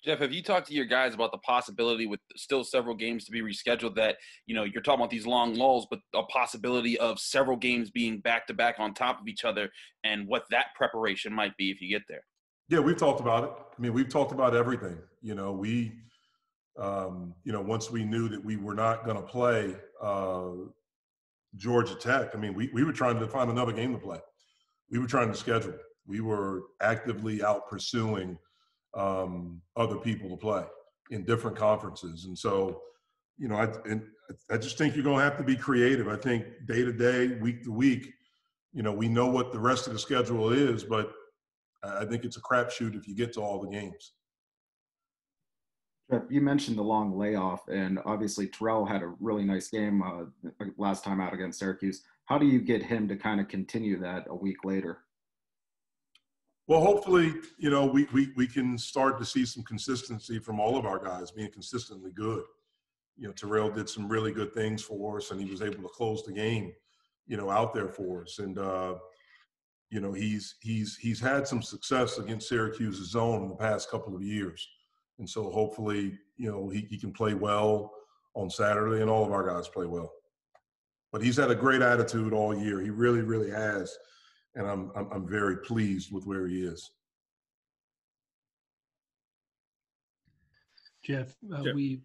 Jeff, have you talked to your guys about the possibility with still several games to be rescheduled that, you're talking about these long lulls, but a possibility of several games being back to back on top of each other and what that preparation might be if you get there? Yeah, we've talked about it. I mean, we've talked about everything. Once we knew that we were not going to play Georgia Tech, I mean, we were trying to find another game to play. We were trying to schedule. We were actively out pursuing other people to play in different conferences. And so, I just think you're going to have to be creative. I think day to day, week to week, we know what the rest of the schedule is, but I think it's a crapshoot if you get to all the games. Jeff, you mentioned the long layoff, and obviously Terrell had a really nice game last time out against Syracuse. How do you get him to kind of continue that a week later? Well, hopefully, we can start to see some consistency from all of our guys being consistently good. Terrell did some really good things for us, and he was able to close the game, out there for us. And, he's had some success against Syracuse's zone in the past couple of years. And so hopefully, he can play well on Saturday, and all of our guys play well. But he's had a great attitude all year. He really, really has. And I'm very pleased with where he is. Jeff, we've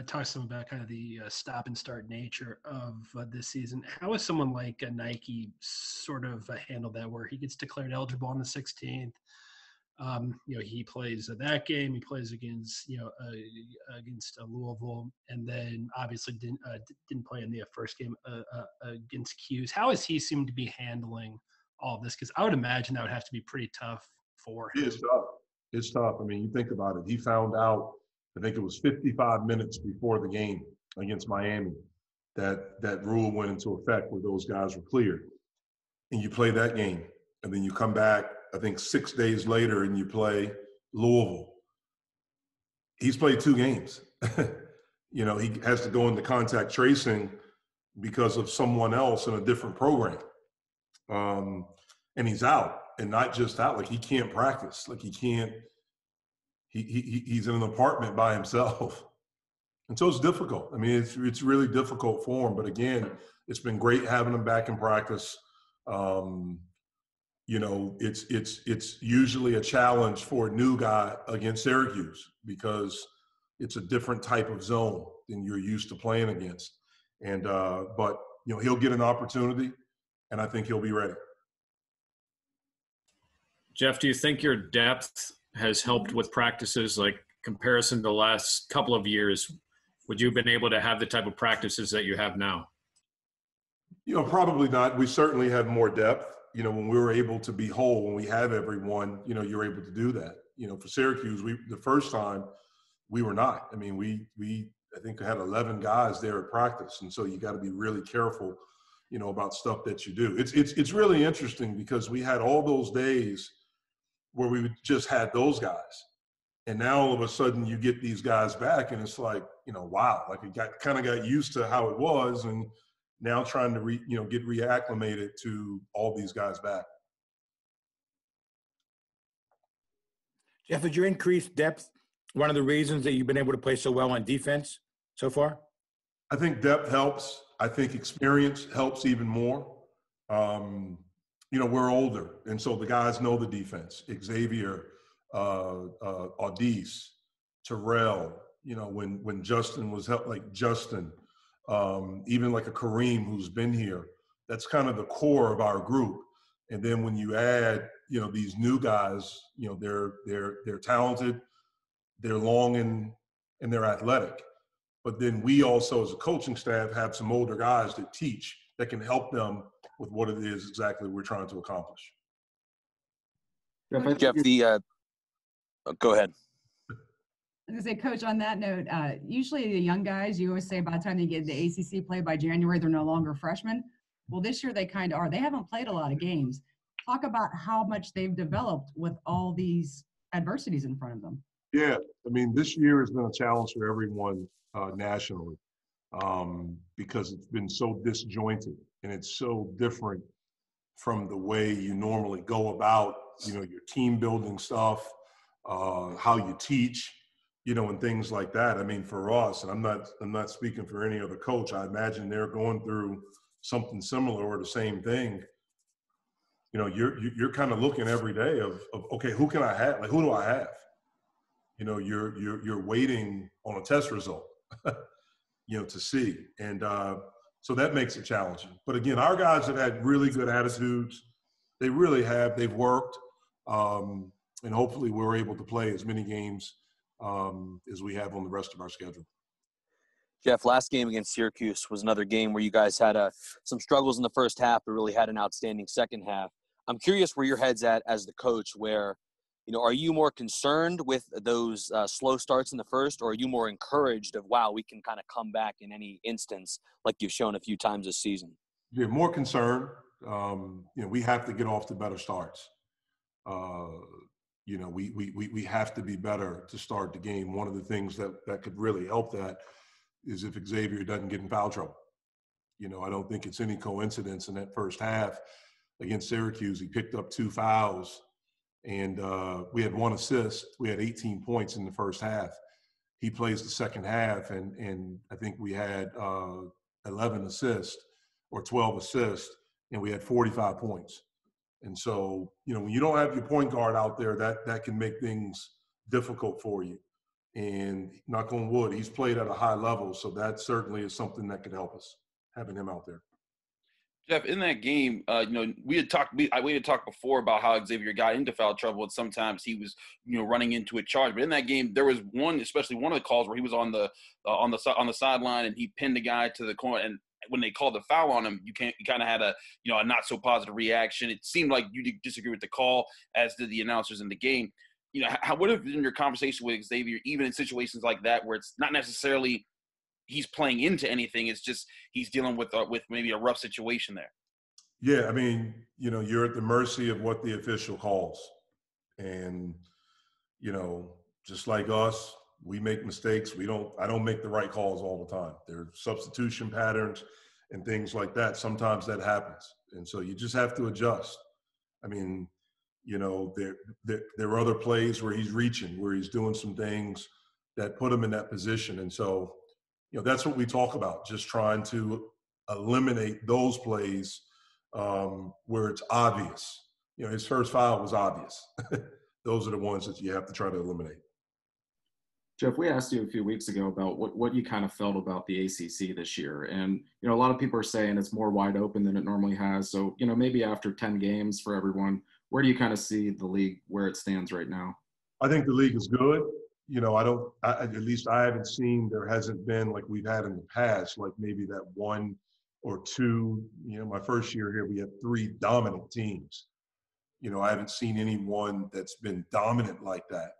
talked some about kind of the stop and start nature of this season. How is someone like Nike sort of handled that, where he gets declared eligible on the 16th? He plays that game. He plays against Louisville, and then obviously didn't play in the first game against Q's. How has he seemed to be handling all of this? Because I would imagine that would have to be pretty tough for him. It's tough. It's tough. I mean, you think about it. He found out, I think it was 55 minutes before the game against Miami, that rule went into effect where those guys were cleared. And you play that game, and then you come back, I think 6 days later, and you play Louisville. He's played 2 games. He has to go into contact tracing because of someone else in a different program. And he's out, and not just out, like he can't practice. Like he's in an apartment by himself. And so it's difficult. I mean, it's really difficult for him. But again, it's been great having him back in practice. It's usually a challenge for a new guy against Syracuse because it's a different type of zone than you're used to playing against. And but he'll get an opportunity, and I think he'll be ready. Jeff, do you think your depth has helped with practices, like comparison to the last couple of years? Would you have been able to have the type of practices that you have now? Probably not. We certainly have more depth. When we were able to be whole, when we have everyone, you're able to do that. For Syracuse, the first time we were not. I mean, we I think had 11 guys there at practice, and so you got to be really careful, about stuff that you do. It's really interesting because we had all those days where we just had those guys, and now all of a sudden you get these guys back, and it's like, wow, like it got used to how it was, and now trying to get reacclimated to all these guys back. Jeff, is your increased depth one of the reasons that you've been able to play so well on defense so far? I think depth helps. I think experience helps even more. We're older, and so the guys know the defense. Xavier, Audis, Terrell, when Justin was like Justin, even like a Kareem who's been here, that's kind of the core of our group. And then when you add, these new guys, they're talented, they're long and they're athletic. But then we also, as a coaching staff, have some older guys that teach, that can help them with what it is exactly we're trying to accomplish. Jeff, go ahead. I was going to say, Coach, on that note, usually the young guys, you always say by the time they get the ACC play by January, they're no longer freshmen. Well, this year they kind of are. They haven't played a lot of games. Talk about how much they've developed with all these adversities in front of them. Yeah, I mean, this year has been a challenge for everyone nationally because it's been so disjointed and it's so different from the way you normally go about, your team building stuff. how you teach, and things like that. I mean, for us, and I'm not speaking for any other coach, I imagine they're going through something similar or the same thing. You're kind of looking every day of okay, who can I have? Like, who do I have? You're waiting on a test result, to see. And so that makes it challenging. But again, our guys have had really good attitudes. They really have. They've worked. And hopefully we're able to play as many games as we have on the rest of our schedule. Jeff, last game against Syracuse was another game where you guys had some struggles in the first half, but really had an outstanding second half. I'm curious where your head's at as the coach, where, are you more concerned with those slow starts in the first, or are you more encouraged of, wow, we can kind of come back in any instance like you've shown a few times this season? Yeah, more concerned. We have to get off to better starts. We have to be better to start the game. One of the things that could really help that is if Xavier doesn't get in foul trouble. I don't think it's any coincidence in that first half against Syracuse, he picked up 2 fouls, and we had 1 assist. We had 18 points in the first half. He plays the second half, and I think we had 11 assists or 12 assists, and we had 45 points. And so, when you don't have your point guard out there, that can make things difficult for you. And knock on wood, he's played at a high level, so that certainly is something that could help us, having him out there. Jeff, in that game, we had talked before about how Xavier got into foul trouble, and sometimes he was, running into a charge. But in that game, there was especially one of the calls where he was on the sideline and he pinned a guy to the corner. And when they called the foul on him, you kind of had a not so positive reaction. It seemed like you disagree with the call, as did the announcers in the game. How would have been your conversation with Xavier, even in situations like that, where it's not necessarily he's playing into anything, it's just he's dealing with maybe a rough situation there? Yeah, I mean, you're at the mercy of what the official calls. And, just like us, we make mistakes. I don't make the right calls all the time. There are substitution patterns and things like that. Sometimes that happens. And so you just have to adjust. I mean, there are other plays where he's reaching, where he's doing some things that put him in that position. And so, that's what we talk about, just trying to eliminate those plays where it's obvious. His first foul was obvious. Those are the ones that you have to try to eliminate. Jeff, we asked you a few weeks ago about what you kind of felt about the ACC this year. And, a lot of people are saying it's more wide open than it normally has. So, maybe after 10 games for everyone, where do you kind of see the league where it stands right now? I think the league is good. At least I haven't seen, there hasn't been like we've had in the past, like maybe that 1 or 2, my first year here, we had 3 dominant teams. I haven't seen anyone that's been dominant like that.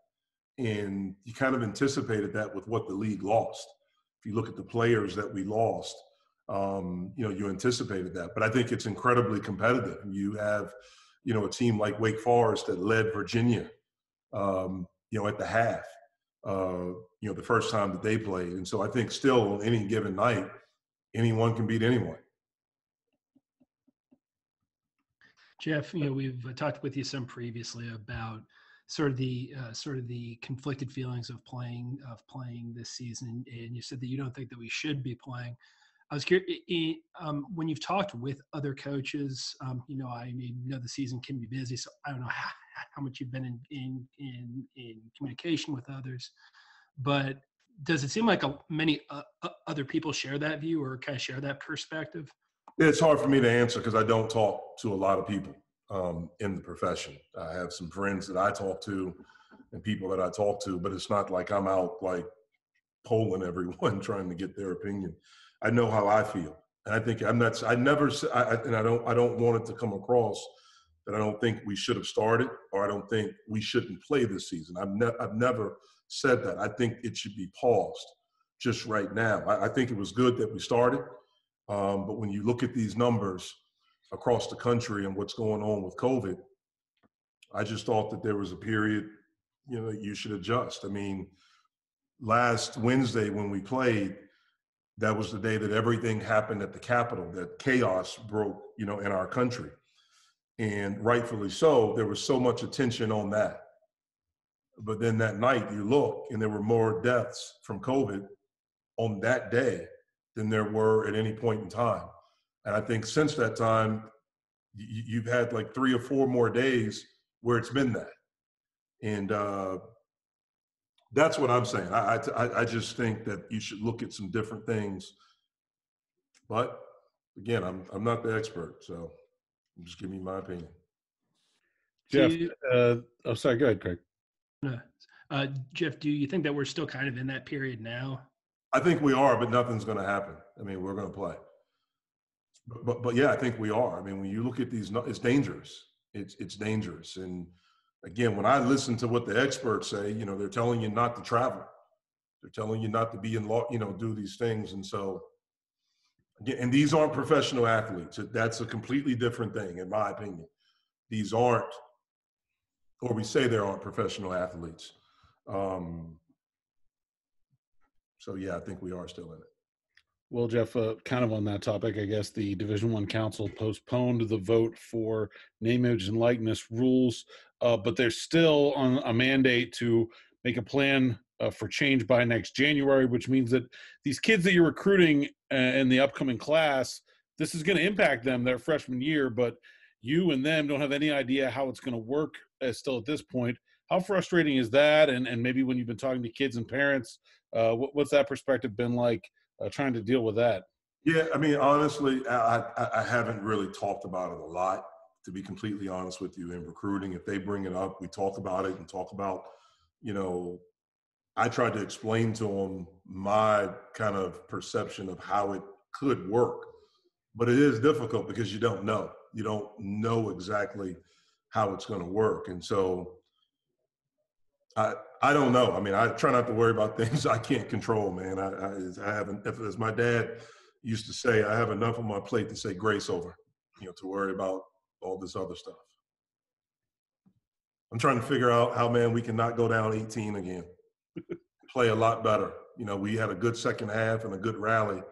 And you kind of anticipated that with what the league lost. If you look at the players that we lost, you anticipated that. But I think it's incredibly competitive. You have, a team like Wake Forest that led Virginia, at the half, the first time that they played. And so I think still on any given night, anyone can beat anyone. Jeff, we've talked with you some previously about sort of the conflicted feelings of playing this season, and you said that you don't think that we should be playing. I was curious, when you've talked with other coaches, I know the season can be busy, so I don't know how much you've been in communication with others, but does it seem like many other people share that view or kind of share that perspective? It's hard for me to answer because I don't talk to a lot of people in the profession. I have some friends that I talk to and people that I talk to, but it's not like I'm out like polling everyone trying to get their opinion. I know how I feel. And I think I don't want it to come across that I don't think we should have started or I don't think we shouldn't play this season. I've never said that. I think it should be paused just right now. I think it was good that we started. But when you look at these numbers across the country and what's going on with COVID, I just thought that there was a period, that you should adjust. I mean, last Wednesday when we played, that was the day that everything happened at the Capitol, that chaos broke, in our country. And rightfully so, there was so much attention on that. But then that night you look and there were more deaths from COVID on that day than there were at any point in time. And I think since that time, you've had like 3 or 4 more days where it's been that. And that's what I'm saying. I just think that you should look at some different things. But again, I'm not the expert, so I'm just giving you my opinion. Jeff, sorry, go ahead, Craig. Jeff, do you think that we're still kind of in that period now? I think we are, but nothing's going to happen. I mean, we're going to play. But yeah, I think we are. I mean, when you look at these, it's dangerous. It's dangerous. And again, when I listen to what the experts say, you know, they're telling you not to travel. They're telling you not to be in law, you know, do these things. And so, again, and these aren't professional athletes. That's a completely different thing, in my opinion. These aren't, or we say there aren't professional athletes. So yeah, I think we are still in it. Well, Jeff, kind of on that topic, I guess the Division I Council postponed the vote for name, image, and likeness rules, but there's still on a mandate to make a plan for change by next January, which means that these kids that you're recruiting in the upcoming class, this is going to impact them their freshman year, but you and them don't have any idea how it's going to work still at this point. How frustrating is that? And maybe when you've been talking to kids and parents, what's that perspective been like trying to deal with that? Yeah, I mean, honestly, I haven't really talked about it a lot, to be completely honest with you, in recruiting. If they bring it up, we talk about it and talk about, you know, I tried to explain to them my kind of perception of how it could work. But it is difficult because you don't know. You don't know exactly how it's going to work. And so I don't know. I mean, I try not to worry about things I can't control, man. I haven't, as my dad used to say, I have enough on my plate to say grace over, you know, to worry about all this other stuff. I'm trying to figure out how, man, we can not go down 18 again, play a lot better. You know, we had a good second half and a good rally,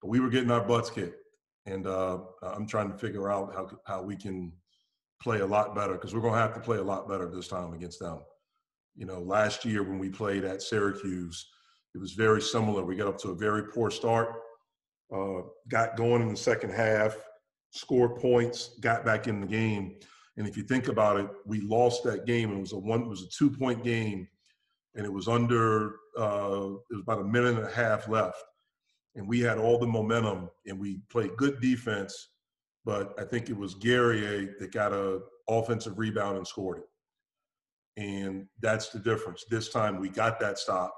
but we were getting our butts kicked. And I'm trying to figure out how we can play a lot better, because we're going to have to play a lot better this time against them. You know, last year when we played at Syracuse, it was very similar. We got up to a very poor start, got going in the second half, scored points, got back in the game. And if you think about it, we lost that game. It was a 2-point game, and it was under, it was about a minute and a half left. And we had all the momentum, and we played good defense, but I think it was Guerrier that got an offensive rebound and scored it. And that's the difference. This time we got that stop,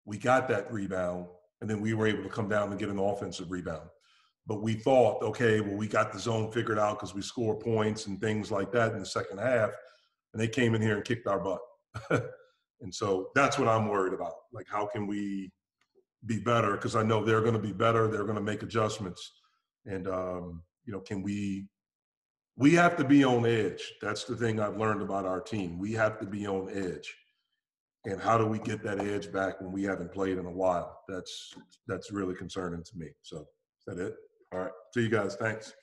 we got that rebound, and then we were able to come down and get an offensive rebound. But we thought, okay, well, we got the zone figured out because we score points and things like that in the second half, and they came in here and kicked our butt. And so that's what I'm worried about. Like, how can we be better? Because I know they're going to be better. They're going to make adjustments. And, you know, can we have to be on edge. That's the thing I've learned about our team. We have to be on edge. And how do we get that edge back when we haven't played in a while? That's really concerning to me. So is that it? All right. See you guys. Thanks.